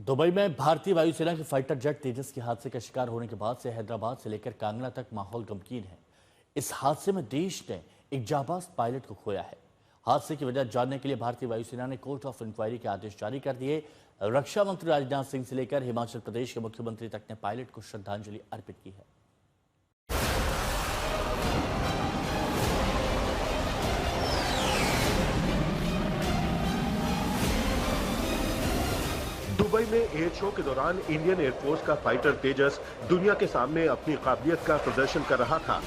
Dubai में भारतीय वायुसेना के फाइटर जेट तेजस के हादसे का शिकार होने के बाद से हैदराबाद से लेकर कांगड़ा तक माहौल गमगीन है। इस हादसे में देश ने एक जाबाज पायलट को खोया है। हादसे की वजह जानने के लिए भारतीय वायुसेना ने कोर्ट ऑफ इंक्वायरी के आदेश जारी कर दिए। रक्षा मंत्री राजनाथ सिंह से लेकर हिमाचल प्रदेश के मुख्यमंत्री तक ने पायलट को श्रद्धांजलि अर्पित की है। दुबई में एयर शो के दौरान इंडियन एयरफोर्स का फाइटर तेजस दुनिया के सामने अपनी काबिलियत का प्रदर्शन कर रहा था।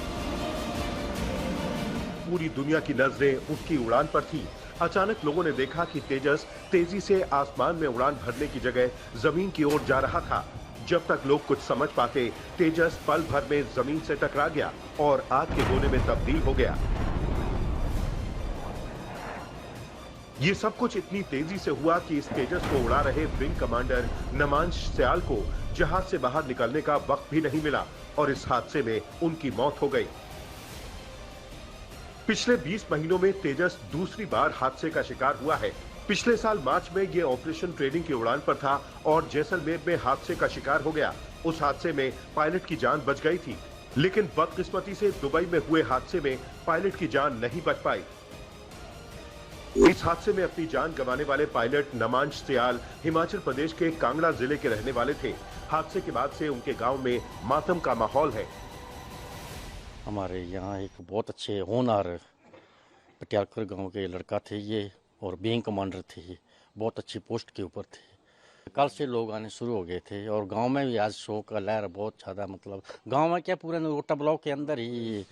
पूरी दुनिया की नजरें उसकी उड़ान पर थी। अचानक लोगों ने देखा कि तेजस तेजी से आसमान में उड़ान भरने की जगह जमीन की ओर जा रहा था। जब तक लोग कुछ समझ पाते, तेजस पल भर में जमीन से टकरा गया और आग के गोले में तब्दील हो गया। ये सब कुछ इतनी तेजी से हुआ कि इस तेजस को उड़ा रहे विंग कमांडर नमांश सयाल को जहाज से बाहर निकलने का वक्त भी नहीं मिला और इस हादसे में उनकी मौत हो गई। पिछले 20 महीनों में तेजस दूसरी बार हादसे का शिकार हुआ है। पिछले साल मार्च में ये ऑपरेशन ट्रेनिंग की उड़ान पर था और जैसलमेर में हादसे का शिकार हो गया। उस हादसे में पायलट की जान बच गई थी, लेकिन बदकिस्मती से दुबई में हुए हादसे में पायलट की जान नहीं बच पाई। इस हादसे में अपनी जान गंवाने वाले पायलट नमांश सयाल हिमाचल प्रदेश के कांगड़ा जिले के रहने वाले थे। हादसे के बाद से उनके गांव में मातम का माहौल है। हमारे यहाँ एक बहुत अच्छे होनहार पटियालकर गांव के लड़का थे ये, और विंग कमांडर थे ये, बहुत अच्छी पोस्ट के ऊपर थे। कल से लोग आने शुरू हो गए थे और गांव में भी आज शोक का लहर बहुत ज़्यादा, मतलब गांव में क्या पूरे नरोटा ब्लॉक के अंदर ही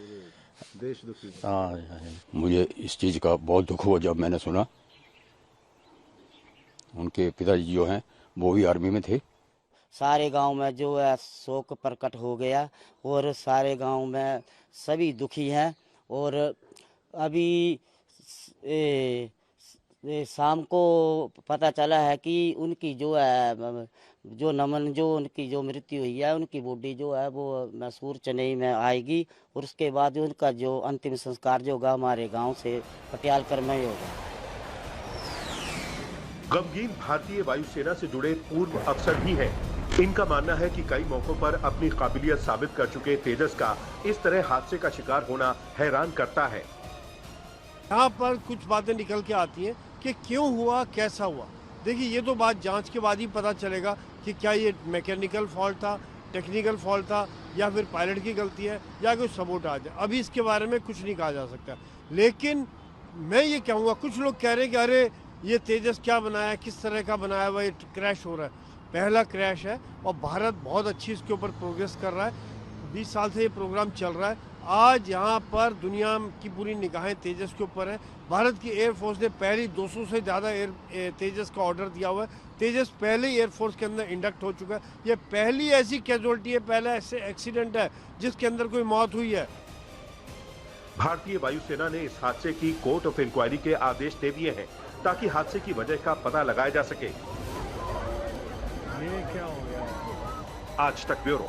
देश दुखी। हाँ, मुझे इस चीज़ का बहुत दुख हुआ जब मैंने सुना। उनके पिताजी जो हैं वो भी आर्मी में थे। सारे गांव में जो है शोक प्रकट हो गया और सारे गांव में सभी दुखी हैं। और अभी शाम को पता चला है कि उनकी जो है उनकी जो मृत्यु हुई है, उनकी बॉडी जो है वो मैसूर चेन्नई में आएगी और उसके बाद उनका जो अंतिम संस्कार जो होगा हमारे गांव से पटियालकर में ही होगा। गमगीन भारतीय वायुसेना से जुड़े पूर्व अफसर भी हैं। इनका मानना है कि कई मौकों पर अपनी काबिलियत साबित कर चुके तेजस का इस तरह हादसे का शिकार होना हैरान करता है। यहाँ पर कुछ बातें निकल के आती हैं कि क्यों हुआ, कैसा हुआ। देखिए, ये तो बात जांच के बाद ही पता चलेगा कि क्या ये मैकेनिकल फॉल्ट था, टेक्निकल फॉल्ट था, या फिर पायलट की गलती है, या कोई सबोटाज है। अभी इसके बारे में कुछ नहीं कहा जा सकता। लेकिन मैं ये कहूँगा, कुछ लोग कह रहे हैं कि अरे ये तेजस क्या बनाया, किस तरह का बनाया हुआ, ये क्रैश हो रहा है। पहला क्रैश है और भारत बहुत अच्छी इसके ऊपर प्रोग्रेस कर रहा है। 20 साल से ये प्रोग्राम चल रहा है। आज यहाँ पर दुनिया की पूरी निगाहें तेजस के ऊपर है। भारत की एयरफोर्स ने पहली 200 से ज़्यादा तेजस का ऑर्डर दिया हुआ है। तेजस पहले ही एयरफोर्स के अंदर इंडक्ट हो चुका है। ये पहली ऐसी कैजुअल्टी है, पहला ऐसे एक्सीडेंट है जिसके अंदर कोई मौत हुई है। भारतीय वायुसेना ने इस हादसे की कोर्ट ऑफ इंक्वायरी के आदेश दे दिए हैं ताकि हादसे की वजह का पता लगाया जा सके। ये क्या हो गया? आज तक ब्यूरो।